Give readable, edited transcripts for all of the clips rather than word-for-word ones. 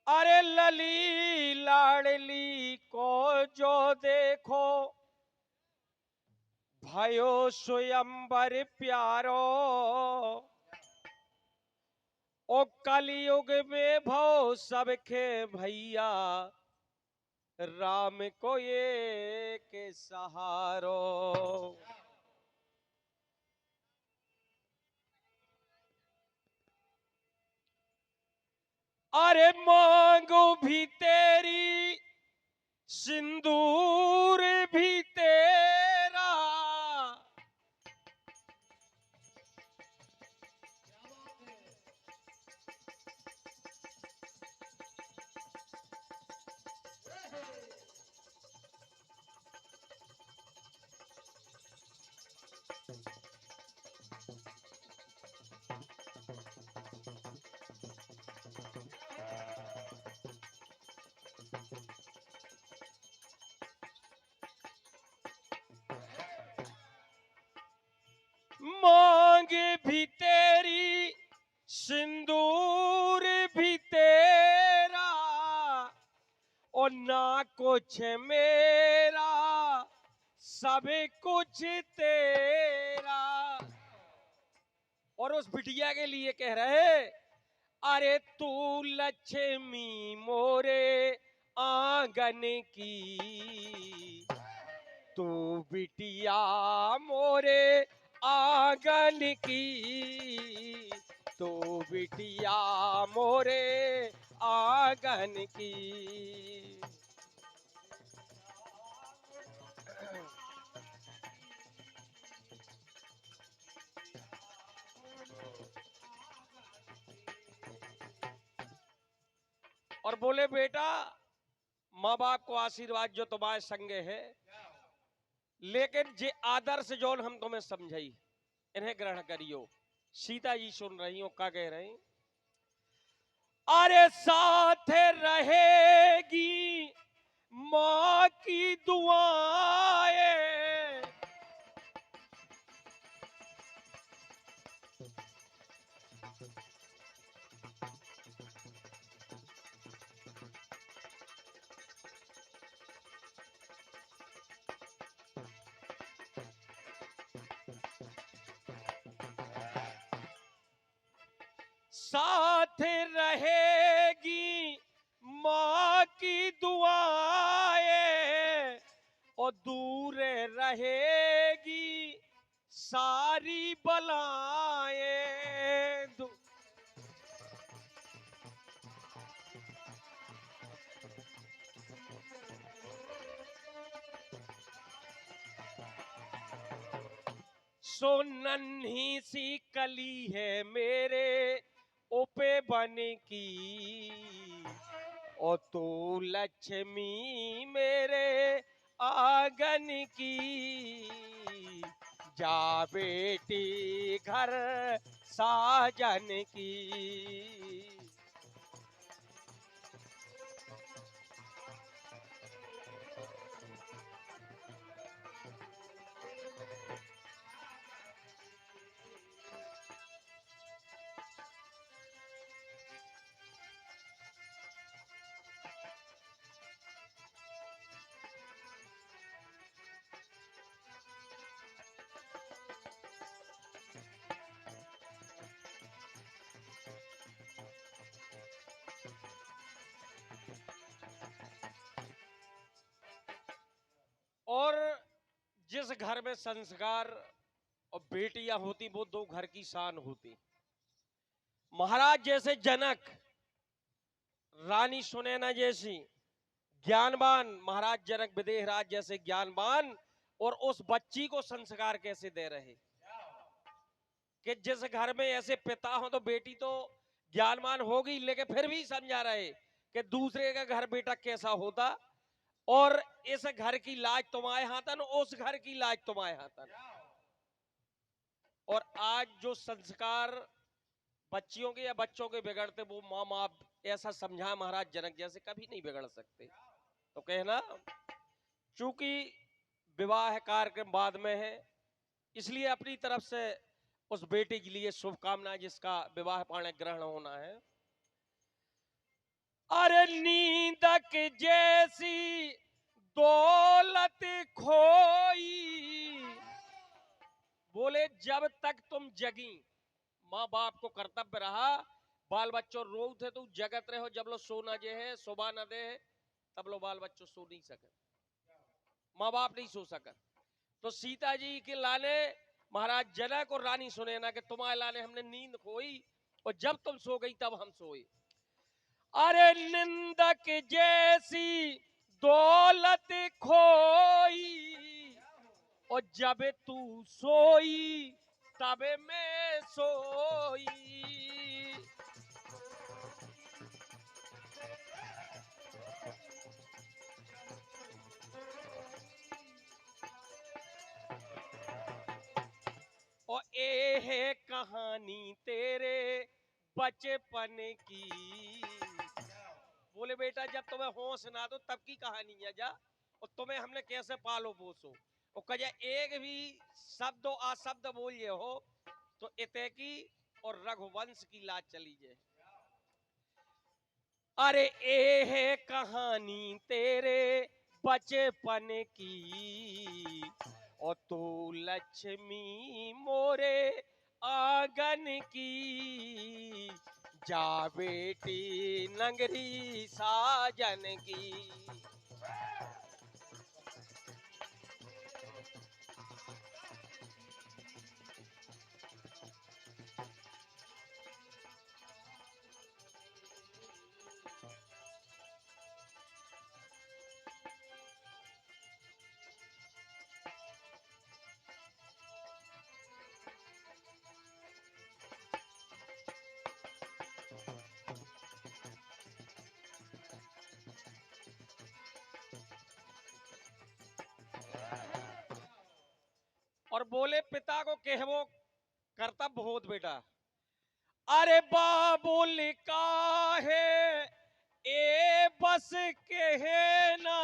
अरे लली लाडली को जो देखो भयो स्वयंवर प्यारो। ओ कलयुग में भव सबके भैया राम को ये के सहारो। अरे मांगो भी तेरी सिंदूर भी तेरा। मांग भी तेरी सिंदूर भी तेरा और ना कुछ मेरा सब कुछ तेरा। और उस बिटिया के लिए कह रहे, अरे तू लक्ष्मी मोरे आंगन की, तू बिटिया मोरे आंगन की, तू बिटिया मोरे आंगन की। और बोले बेटा, माँ बाप को आशीर्वाद जो तुम्हारे संगे है, लेकिन जे आदर्श जोन हम तुम्हें समझाई इन्हें ग्रहण करियो। सीता जी सुन रही हो, क्या कह रही? अरे साथ रहेगी माँ की दुआएं, साथ रहेगी माँ की दुआएं और दूर रहेगी सारी बलाएं। सो नन्ही सी कली है मेरे उपे बन की, और तू लक्ष्मी मेरे आंगन की। जा बेटी घर साजन की। और जिस घर में संस्कार और बेटियां होती वो दो घर की शान होती। महाराज जैसे जनक, रानी सुनैना जैसी ज्ञानवान, महाराज जनक विदेह राज जैसे ज्ञानवान, और उस बच्ची को संस्कार कैसे दे रहे कि जिस घर में ऐसे पिता हो तो बेटी तो ज्ञानवान होगी, लेकिन फिर भी समझा रहे कि दूसरे का घर बेटा कैसा होता, और इस घर की लाज तुम्हारे हाथन, उस घर की लाज तुम्हारे हाथन। और आज जो संस्कार बच्चियों के या बच्चों के बिगड़ते, वो माँ बाप ऐसा समझा महाराज जनक जैसे कभी नहीं बिगड़ सकते। तो कहना, चूंकि विवाह कार्यक्रम बाद में है, इसलिए अपनी तरफ से उस बेटे के लिए शुभकामनाएं जिसका विवाह पाणे ग्रहण होना है। अरे नींदक जैसी दौलत खोई। बोले जब तक तुम जगी, माँ बाप को कर्तव्य रहा, बाल बच्चों रो थे तो जगत रहे हो, जब लो सोना जे है शोभा न दे तब लो बाल बच्चों सो नहीं सके, माँ बाप नहीं सो सका। तो सीता जी के लाने महाराज जनक और रानी सुनैना के तुम्हारे लाने हमने नींद खोई और जब तुम सो गई तब हम सोए। अरे निंदक जैसी दौलत खोई और जब तू सोई तब मैं सोई। और ये है कहानी तेरे बचपन की। बोले बेटा जब तुम्हें होश ना दो तब की कहानी है जा, और तुम्हें हमने कैसे पालो पोसो। और कहे एक भी शब्द अशब्द बोलिए हो तो इते की और रघुवंश की लाज चली जाए। अरे ए है कहानी तेरे बचपन की और तू लक्ष्मी मोरे आंगन की, जा बेटी नगरी साजन की। और बोले पिता को कहवो कर्तव्य होत बेटा। अरे बाबुल का है ए बस कहना,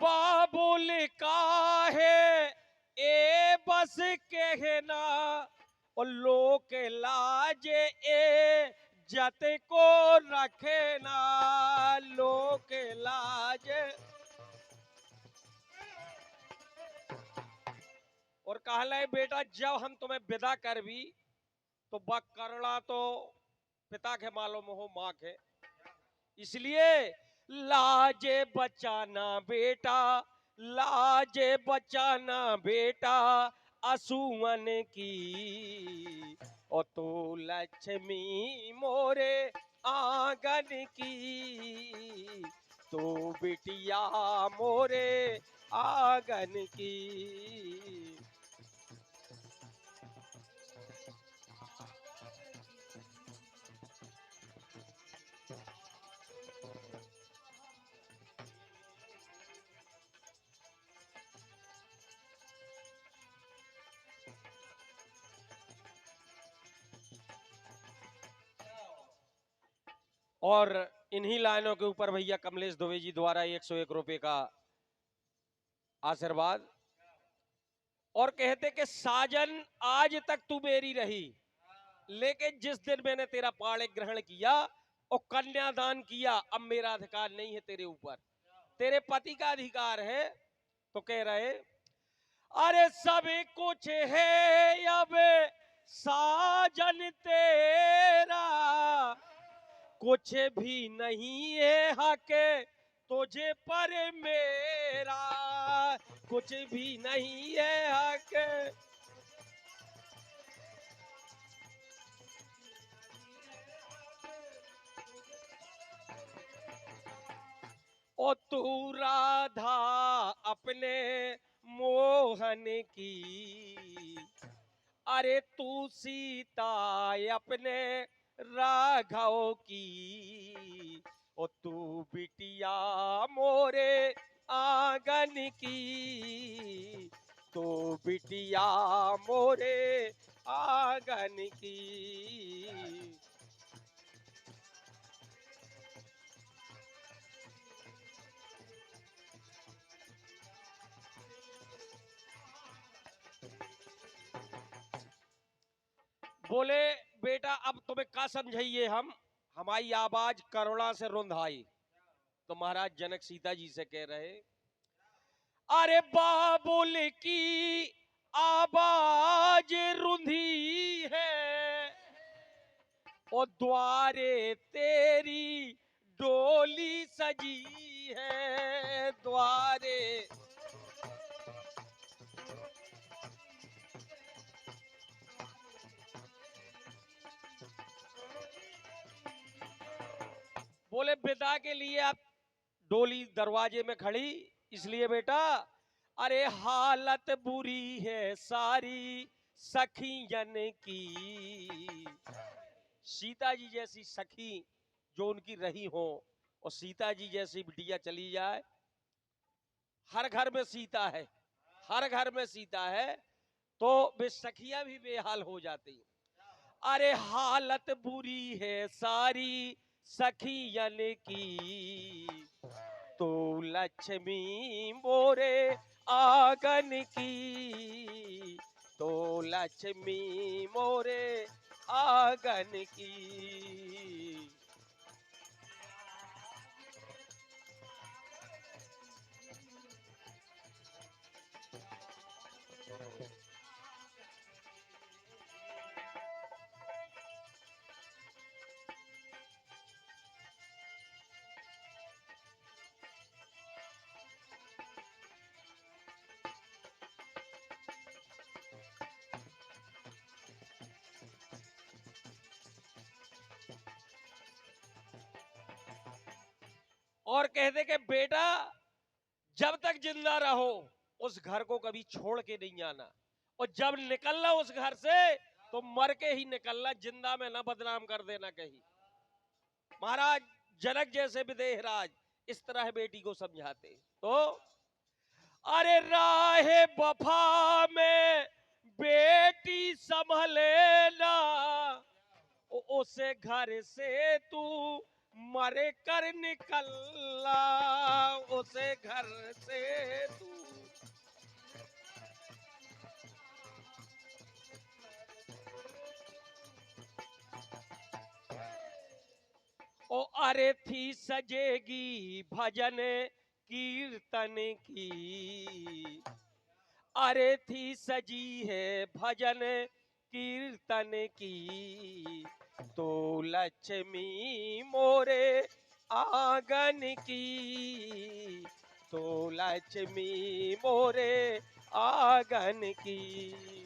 बाबुल का है ए बस कहना और लोक लाज ए जत को रखना, लोक लाज। और कहला बेटा जब हम तुम्हें विदा कर भी तो बक करना तो पिता के मालूम हो माँ के, इसलिए लाजे बचाना बेटा, लाजे बचाना बेटा असुवन की, और तो लक्ष्मी मोरे आंगन की, तो बिटिया मोरे आंगन की। और इन्हीं लाइनों के ऊपर भैया कमलेश दुबे जी द्वारा 101 रुपए का आशीर्वाद। और कहते कि साजन आज तक तू मेरी रही, लेकिन जिस दिन मैंने तेरा पाणे ग्रहण किया और कन्यादान किया, अब मेरा अधिकार नहीं है तेरे ऊपर, तेरे पति का अधिकार है। तो कह रहे अरे सब कुछ है अब साजन तेरा, कुछ भी नहीं है हक तुझे पर मेरा, कुछ भी नहीं है हक। ओ तू राधा अपने मोहन की, अरे तू सीता अपने राघव की, ओ तू बिटिया मोरे आंगन की, तो बिटिया मोरे आंगन की। बोले बेटा अब तुम्हें का समझाइए हम, हमारी आवाज करुणा से रुंधाई। तो महाराज जनक सीता जी से कह रहे, अरे बाबुल की आवाज रुंधी है, और द्वारे तेरी डोली सजी है, द्वारे। बोले विदा के लिए आप डोली दरवाजे में खड़ी, इसलिए बेटा। अरे हालत बुरी है सारी सखियन की, सीता जी जैसी सखी जो उनकी रही हो, और सीता जी जैसी बिटिया चली जाए। हर घर में सीता है, हर घर में सीता है, तो वे सखियां भी बेहाल हो जाती। अरे हालत बुरी है सारी सखियन की, तो लक्ष्मी मोरे आंगन की, तो लक्ष्मी मोरे आंगन की। और कहते कि बेटा जब तक जिंदा रहो उस घर को कभी छोड़ के नहीं आना, और जब निकलना उस घर से तो मर के ही निकलना, जिंदा में ना बदनाम कर देना कहीं। महाराज जनक जैसे विदेहराज इस तरह बेटी को समझाते। तो अरे राहे वफा में बेटी संभले ना, उसे घर से तू मरे कर निकलना, उसे घर से तू। ओ अरे थी सजेगी भजन कीर्तन की, अरे थी सजी है भजन कीर्तन की, तो लक्ष्मी मोरे आंगन की, तो लक्ष्मी मोरे आंगन की।